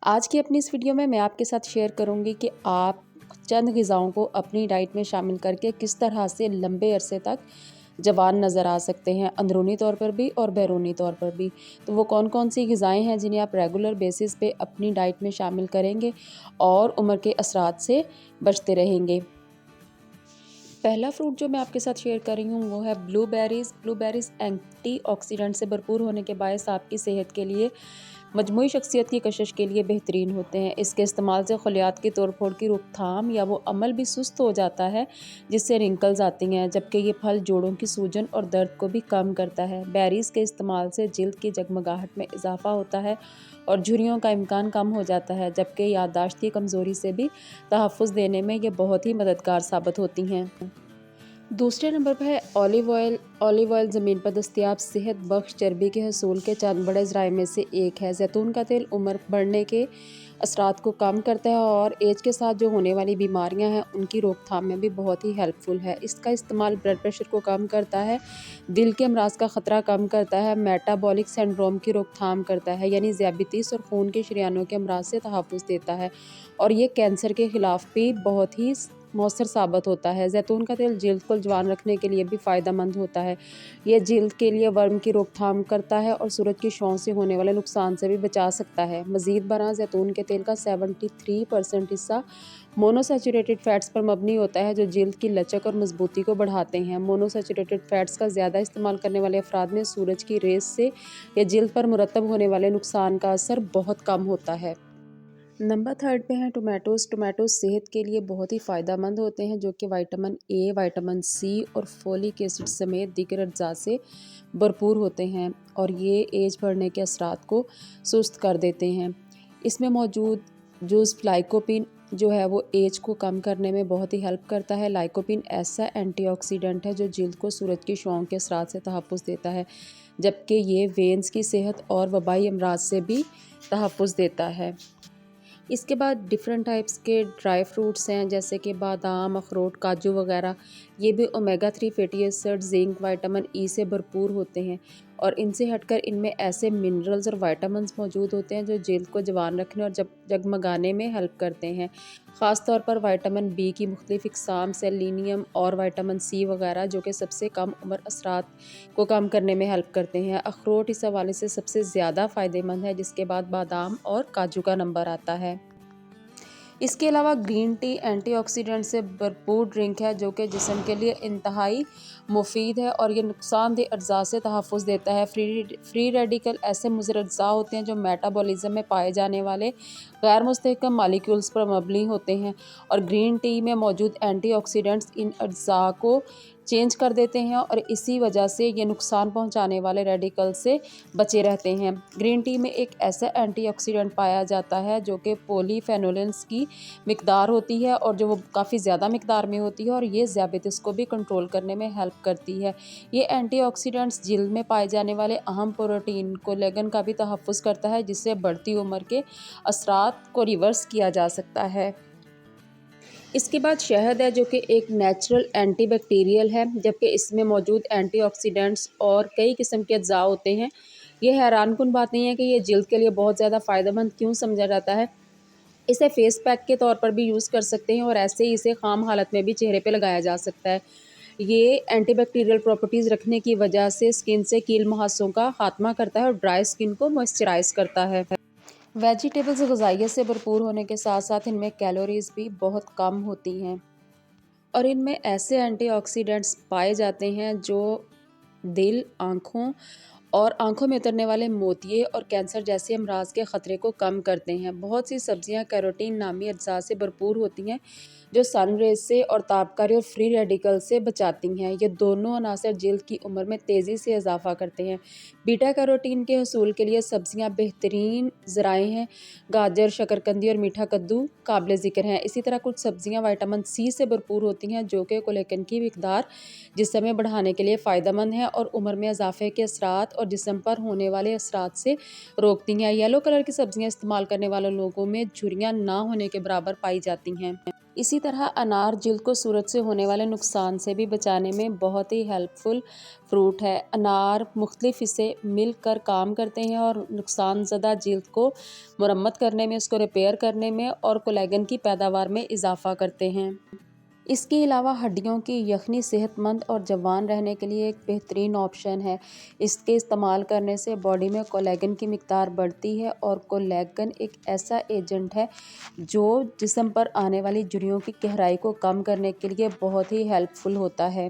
आज की अपनी इस वीडियो में मैं आपके साथ शेयर करूंगी कि आप चंद ग़िज़ाओं को अपनी डाइट में शामिल करके किस तरह से लंबे अरसे तक जवान नज़र आ सकते हैं, अंदरूनी तौर पर भी और बैरूनी तौर पर भी। तो वो कौन कौन सी ग़िज़ाएँ हैं जिन्हें आप रेगुलर बेसिस पे अपनी डाइट में शामिल करेंगे और उम्र के असरात से बचते रहेंगे। पहला फ्रूट जो मैं आपके साथ शेयर कर रही हूँ वो है ब्लूबेरीज़। ब्लूबेरीज़ एंटीऑक्सीडेंट से भरपूर होने के बायस आपकी सेहत के लिए, मजमूई शख्सियत की कशिश के लिए बेहतरीन होते हैं। इसके इस्तेमाल से खलियात की तोड़-फोड़ की रोकथाम या वो अमल भी सुस्त हो जाता है जिससे रिंकल्स आती हैं, जबकि ये फल जोड़ों की सूजन और दर्द को भी कम करता है। बेरीज़ के इस्तेमाल से जिल्द की जगमगाहट में इजाफा होता है और झुर्रियों का इम्कान कम हो जाता है, जबकि याददाश्त की कमज़ोरी से भी तहफ़्फ़ुज़ देने में ये बहुत ही मददगार साबित होती हैं। दूसरे नंबर पर है ऑलिव ऑयल। ऑलिव ऑयल ज़मीन पर दस्तयाब सेहत बख्श चर्बी के हसूल के चंद बड़े ज़राए में से एक है। जैतून का तेल उम्र बढ़ने के असरात को कम करता है और एज के साथ जो होने वाली बीमारियां हैं उनकी रोकथाम में भी बहुत ही हेल्पफुल है। इसका इस्तेमाल ब्लड प्रेशर को कम करता है, दिल के अमराज का ख़तरा कम करता है, मेटाबॉलिक सिंड्रोम की रोकथाम करता है यानी ज़ियाबितीस और खून के शरीयानों के अमराज से तहफ़्फ़ुज़ देता है और ये कैंसर के ख़िलाफ़ भी बहुत ही मौसर साबित होता है। जैतून का तेल जिल्द को जवान रखने के लिए भी फ़ायदेमंद होता है। ये जिल्द के लिए वर्म की रोकथाम करता है और सूरज की छाँव से होने वाले नुकसान से भी बचा सकता है। मज़ीद बरआं जैतून के तेल का 73% हिस्सा मोनोसैचुरेटेड फ़ैट्स पर मबनी होता है जो जिल्द की लचक और मजबूती को बढ़ाते हैं। मोनोसैचुरेटेड फ़ैट्स का ज़्यादा इस्तेमाल करने वाले अफराद में सूरज की रेस से या जिल्द पर मुरतब होने वाले नुकसान का असर बहुत कम होता है। नंबर थर्ड पे हैं टोमेटोज़। टोमेटोज़ सेहत के लिए बहुत ही फ़ायदेमंद होते हैं जो कि विटामिन ए, विटामिन सी और फोलिक एसिड समेत दीगर अज्जा से भरपूर होते हैं और ये एज बढ़ने के असरात को सुस्त कर देते हैं। इसमें मौजूद जूस लाइकोपिन जो है वो एज को कम करने में बहुत ही हेल्प करता है। लाइकोपिन ऐसा एंटीऑक्सीडेंट है जो जिल्द को सूरज की छाँव के असरात से तहफ़्फ़ुज़ देता है, जबकि ये वेन्स की सेहत और वबाई अमराज से भी तहफ़्फ़ुज़ देता है। इसके बाद डिफरेंट टाइप्स के ड्राई फ्रूट्स हैं जैसे कि बादाम, अखरोट, काजू वगैरह। ये भी omega 3 fatty acid, zinc, vitamin E से भरपूर होते हैं और इनसे हटकर इनमें ऐसे मिनरल्स और विटामिन्स मौजूद होते हैं जो जिल्द को जवान रखने और जगमगाने में हेल्प करते हैं। ख़ास तौर पर विटामिन बी की मुख्तलिफ़ इक़साम, सेलेनियम और विटामिन सी वगैरह जो कि सबसे कम उम्र असरात को कम करने में हेल्प करते हैं। अखरोट इस हवाले से सबसे ज़्यादा फ़ायदेमंद है, जिसके बाद बादाम और काजू का नंबर आता है। इसके अलावा ग्रीन टी एंटीऑक्सीडेंट से भरपूर ड्रिंक है जो कि जिस्म के लिए इंतहाई मुफीद है और ये नुकसानदेह अज्जा से तहफ़्फ़ुज़ देता है। फ्री रेडिकल ऐसे मुज़र अज्जा होते हैं जो मेटाबॉलिज़्म में पाए जाने वाले गैर मुस्तहकम मालिक्यूल्स पर मबनी होते हैं और ग्रीन टी में मौजूद एंटीऑक्सीडेंट्स इन अज्जा को चेंज कर देते हैं और इसी वजह से ये नुकसान पहुंचाने वाले रेडिकल से बचे रहते हैं। ग्रीन टी में एक ऐसा एंटीऑक्सीडेंट पाया जाता है जो कि पॉलीफेनोल्स की मिकदार होती है और जो वो काफ़ी ज़्यादा मिकदार में होती है और ये ज़ियाबितिस को भी कंट्रोल करने में हेल्प करती है। ये एंटीऑक्सीडेंट्स जिल्द में पाए जाने वाले अहम प्रोटीन कोलेजन का भी तहफ़्फ़ुज़ करता है जिससे बढ़ती उम्र के असरात को रिवर्स किया जा सकता है। इसके बाद शहद है जो कि एक नेचुरल एंटीबैक्टीरियल है, जबकि इसमें मौजूद एंटीऑक्सीडेंट्स और कई किस्म के अज्जा होते हैं। ये हैरानकुन बात नहीं है कि ये जिल्द के लिए बहुत ज़्यादा फ़ायदेमंद क्यों समझा जाता है। इसे फेस पैक के तौर पर भी यूज़ कर सकते हैं और ऐसे ही इसे खाम हालत में भी चेहरे पे लगाया जा सकता है। ये एंटीबैक्टीरियल प्रॉपर्टीज़ रखने की वजह से स्किन से कील मुहासों का खात्मा करता है और ड्राई स्किन को मॉइस्चराइज़ करता है। वेजिटेबल्स ग़िज़ाइयत से भरपूर होने के साथ साथ इनमें कैलोरीज़ भी बहुत कम होती हैं और इनमें ऐसे एंटीऑक्सीडेंट्स पाए जाते हैं जो दिल, आँखों में उतरने वाले मोतिये और कैंसर जैसे अमराज के ख़तरे को कम करते हैं। बहुत सी सब्जियां कैरोटीन नामी अज्जा से भरपूर होती हैं जो सन रेज से और तापकारी और फ्री रेडिकल से बचाती हैं। ये दोनों अनासर जिल्द की उम्र में तेज़ी से इजाफा करते हैं। बीटा कैरोटीन के हसूल के लिए सब्जियां बेहतरीन ज़राए हैं। गाजर, शकरकंदी और मीठा कद्दू काबिल ज़िक्र हैं। इसी तरह कुछ सब्जियां विटामिन सी से भरपूर होती हैं जो कि कोलेजन की मिकदार जिस्म में बढ़ाने के लिए फ़ायदेमंद है और उम्र में इजाफे के असरात और जिस्म पर होने वाले असरात से रोकती हैं। येलो कलर की सब्जियां इस्तेमाल करने वाले लोगों में झुर्रियाँ ना होने के बराबर पाई जाती हैं। इसी तरह अनार जिल्द को सूरज से होने वाले नुकसान से भी बचाने में बहुत ही हेल्पफुल फ्रूट है। अनार मुख्तलिफ हिस्से मिलकर काम करते हैं और नुकसानज़दा जिल्द को मुरम्मत करने में, उसको रिपेयर करने में और कोलेजन की पैदावार में इजाफ़ा करते हैं। इसके अलावा हड्डियों की यखनी सेहतमंद और जवान रहने के लिए एक बेहतरीन ऑप्शन है। इसके इस्तेमाल करने से बॉडी में कोलेजन की मिकदार बढ़ती है और कोलेजन एक ऐसा एजेंट है जो जिस्म पर आने वाली झुर्रियों की गहराई को कम करने के लिए बहुत ही हेल्पफुल होता है।